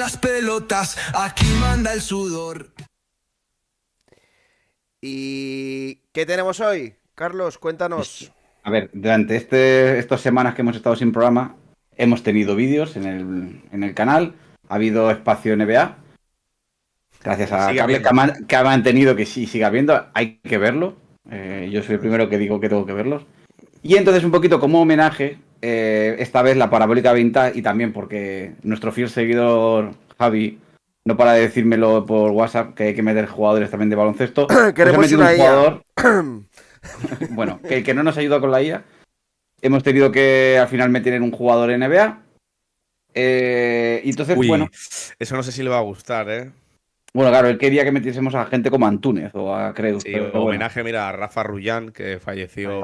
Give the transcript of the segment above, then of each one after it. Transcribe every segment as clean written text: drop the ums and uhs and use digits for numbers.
las pelotas, aquí manda el sudor. ¿Y qué tenemos hoy? Carlos, cuéntanos. A ver, durante estas semanas que hemos estado sin programa, hemos tenido vídeos en el canal, ha habido espacio NBA, gracias Y a sigue Carles habiendo. que ha mantenido que sí siga viendo, hay que verlo. Yo soy el primero que digo que tengo que verlos. Y entonces, un poquito como homenaje, esta vez la parabólica vintage, y también porque nuestro fiel seguidor Javi no para de decírmelo por WhatsApp que hay que meter jugadores también de baloncesto, pues ha Queremos metido un una IA. jugador, bueno, que no nos ayuda con la IA. Hemos tenido que al final meter en un jugador NBA. Y entonces, bueno, Uy, eso no sé si le va a gustar, ¿eh? claro, él quería que metiésemos a gente como Antúnez o a Creus, Sí, pero bueno. homenaje, mira, a Rafa Rullán, que falleció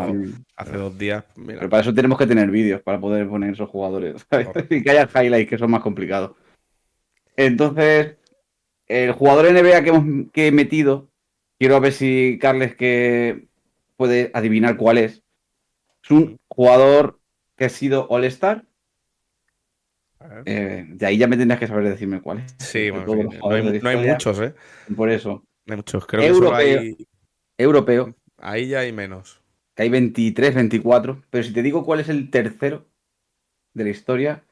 hace 2 días. Mira. Pero para eso tenemos que tener vídeos para poder poner esos jugadores, ¿sabes? Y que haya highlights, que son más complicados. Entonces, el jugador NBA que he metido, quiero ver si Carles que puede adivinar cuál es. Es un jugador que ha sido All-Star. De ahí ya me tendrías que saber decirme cuál es. Sí, De bueno, todos sí, los jugadores de la no hay historia. muchos, ¿eh? Por eso. No hay muchos. Creo que solo hay. Europeo. Ahí ya hay menos. Que hay 23, 24. Pero si te digo cuál es el tercero de la historia.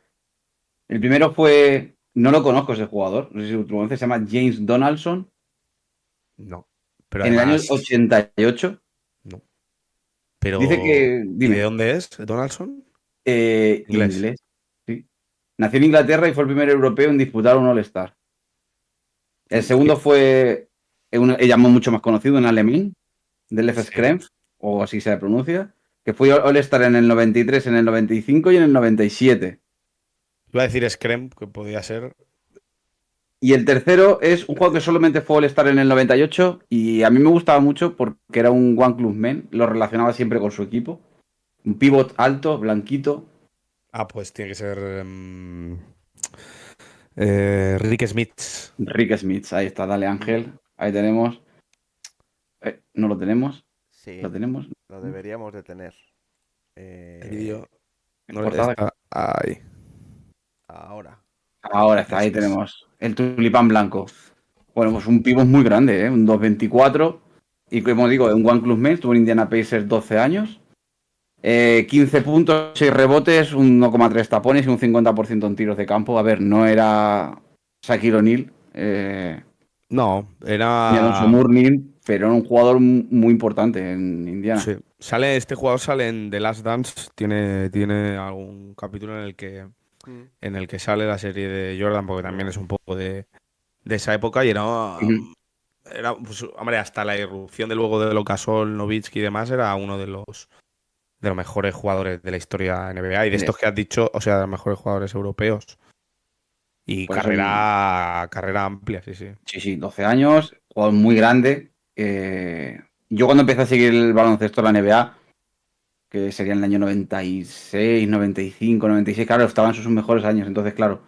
El primero fue. No lo conozco ese jugador. No sé si lo conoces. Se llama James Donaldson. No. Pero En el año además. 88. No. Pero. Dice que. ¿Y Dime. de dónde es? ¿Donaldson? Inglés. Sí. Nació en Inglaterra y fue el primer europeo en disputar un All-Star. El segundo fue. Llamó mucho más conocido, un alemán. Del FS Krem. O así se pronuncia. Que fue All-Star en el 93, en el 95 y en el 97. Iba a decir Screm, que podía ser. Y el tercero es un juego que solamente fue All-Star en el 98 y a mí me gustaba mucho porque era un One Club Man, lo relacionaba siempre con su equipo. Un pivot alto, blanquito. Ah, pues tiene que ser. Rick Smith. Rick Smith, ahí está, dale Ángel. Ahí tenemos. ¿No lo tenemos? Sí, ¿Lo tenemos? lo deberíamos de tener. El vídeo. En No portada. está ahí. Ahora. Ahora está, ahí Eso es. tenemos el tulipán blanco. Bueno, pues un pivot muy grande, ¿eh? Un 2'24". Y como digo, un One Club Man, estuvo en Indiana Pacers 12 años. 15 puntos, 6 rebotes, un 1,3 tapones y un 50% en tiros de campo. A ver, no era Shaquille O'Neal, No, ni era. Alonso Mourning, pero era un jugador muy importante en Indiana. Sí. Este jugador sale en The Last Dance. Tiene algún capítulo en el que sale la serie de Jordan, porque también es un poco de esa época y pues, hombre, hasta la irrupción de luego de Gasol, Nowitzki y demás, era uno de los mejores jugadores de la historia NBA y de estos que has dicho, o sea, de los mejores jugadores europeos. Y Por eso carrera amplia, sí, sí. Sí, 12 años, jugador muy grande. Yo cuando empecé a seguir el baloncesto en la NBA, que sería en el año 96, 95, 96, claro, estaban sus mejores años. Entonces, claro,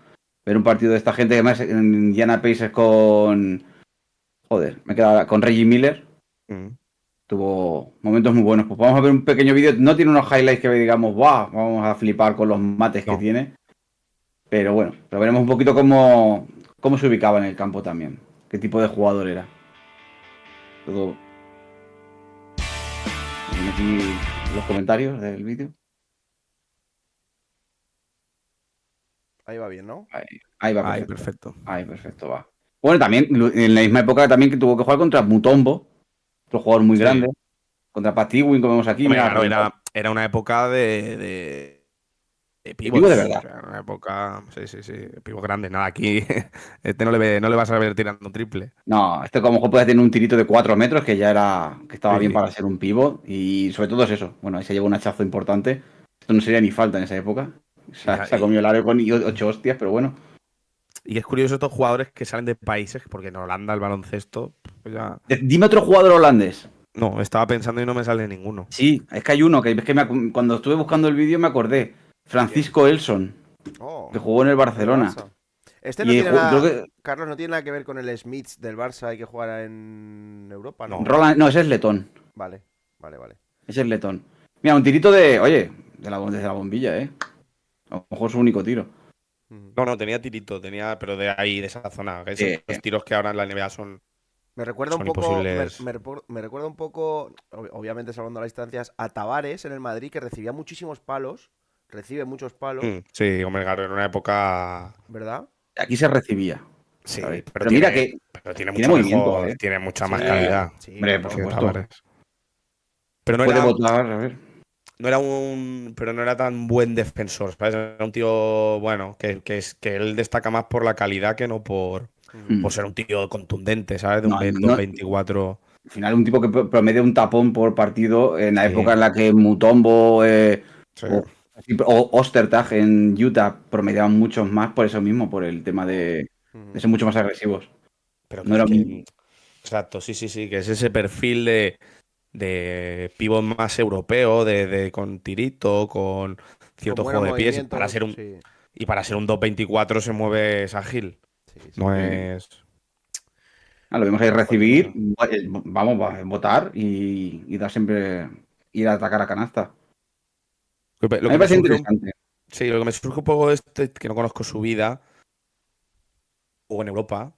ver un partido de esta gente, además en Indiana Pacers con... Joder, me quedaba con Reggie Miller. Tuvo momentos muy buenos. Pues vamos a ver un pequeño vídeo. No tiene unos highlights que digamos, ¡guau! Vamos a flipar con los mates que tiene. Pero bueno, pero veremos un poquito cómo se ubicaba en el campo también. Qué tipo de jugador era. Todo. Ven aquí los comentarios del vídeo. Ahí va bien, ¿no? Ahí va, Ahí, perfecto. perfecto. Ahí, perfecto, va. Bueno, también en la misma época también que tuvo que jugar contra Mutombo, otro jugador muy grande. Contra Pat Ewing, como vemos aquí. Hombre, Mira, claro, era una época de pivots. pivots. De verdad. O sea, una época, sí, pivot grande. Nada, aquí no le vas a ver tirando un triple. No, este como mejor puede tener un tirito de 4 metros que estaba bien para ser un pivot. Y sobre todo es eso. Bueno, ahí se llevó un hachazo importante. Esto no sería ni falta en esa época. O sea, se ha comido el área con 8 hostias, pero bueno. Y es curioso estos jugadores que salen de países, porque en Holanda el baloncesto, pues ya... Dime otro jugador holandés. No, estaba pensando y no me sale ninguno. Sí, es que hay uno que cuando estuve buscando el vídeo me acordé. Francisco Elson, que jugó en el Barcelona. Este no tiene nada, Carlos, no tiene nada que ver con el Smith del Barça y que jugara en Europa, ¿no? No, ese es letón. Vale. Ese es letón. Mira, un tirito de. Oye, desde la bombilla, ¿eh? A lo mejor su único tiro. No, tenía tirito, pero de ahí, de esa zona. Los tiros que ahora en la NBA son. Me recuerda un son poco, imposibles. me recuerda un poco, obviamente salvando las distancias, a Tavares en el Madrid, que recibía muchísimos palos, recibe muchos palos, Sí, hombre, claro, en una época. ¿verdad? Aquí se recibía. Sí, ¿sabes? pero mira que tiene tiene mucho movimiento, mejor, tiene mucha más Sí, calidad sí, Hombre, por que supuesto. Tavares. Pero no Puede era, votar, a ver. pero no era tan buen defensor, ¿sabes? Era un tío, bueno, que él destaca más por la calidad que no por ser un tío contundente, ¿sabes? De un No, 2.24. Al final, un tipo que promedia un tapón por partido en la Sí. época en la que Mutombo Sí. o Ostertag en Utah promediaban muchos más por eso mismo, por el tema de ser mucho más agresivos. Pero No era exacto, sí, que es ese perfil de pívot más europeo, con tirito, con cierto buenos juego de pies. movimientos, sí. Y para ser un 2.24 se mueve, es ágil. Sí. No es. Lo vimos ahí recibir, vamos, votar y dar siempre ir a atacar a canasta. Lo A mí que me me parece surge interesante. Sí, lo que me surge un poco que no conozco su vida, o en Europa,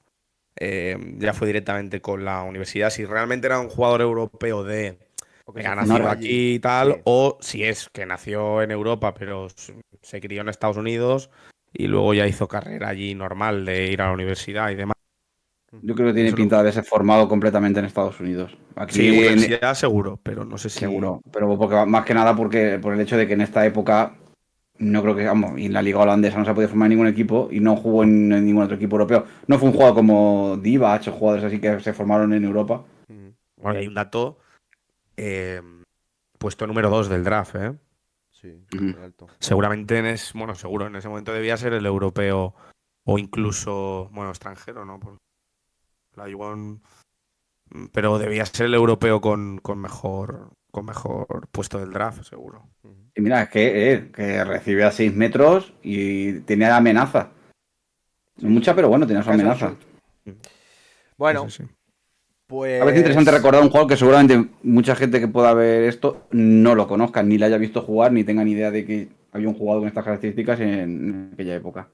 ya fue directamente con la universidad. Si realmente era un jugador europeo Porque que se ha formó nacido allí. aquí y tal, Sí. o si es que nació en Europa, pero se crió en Estados Unidos y luego ya hizo carrera allí normal de ir a la universidad y demás. Yo creo que tiene Eso pinta de haberse formado completamente en Estados Unidos. Sí, Aquí universidad seguro, pero no sé si. seguro, pero más que nada por el hecho de que en esta época no creo que, vamos, y en la liga holandesa no se ha podido formar ningún equipo y no jugó en ningún otro equipo europeo. No fue un jugador como Divac o jugadores así que se formaron en Europa. Bueno, hay un dato puesto número 2 del draft, ¿eh? Sí, muy alto. Seguramente seguro, en ese momento debía ser el europeo o incluso, extranjero, ¿no? La Iwon, pero debía ser el europeo con mejor puesto del draft, seguro. Y mira, es que recibe a 6 metros y tenía amenaza. No mucha, pero bueno, tenía su Casual amenaza. shoot. Bueno, Sí. pues. A veces interesante recordar un jugador que seguramente mucha gente que pueda ver esto no lo conozca, ni le haya visto jugar, ni tenga ni idea de que había un jugador con estas características en aquella época.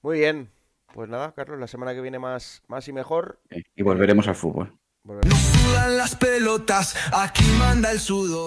Muy bien. Pues nada, Carlos, la semana que viene más y mejor. Y volveremos al fútbol. No sudan las pelotas, aquí manda el sudor.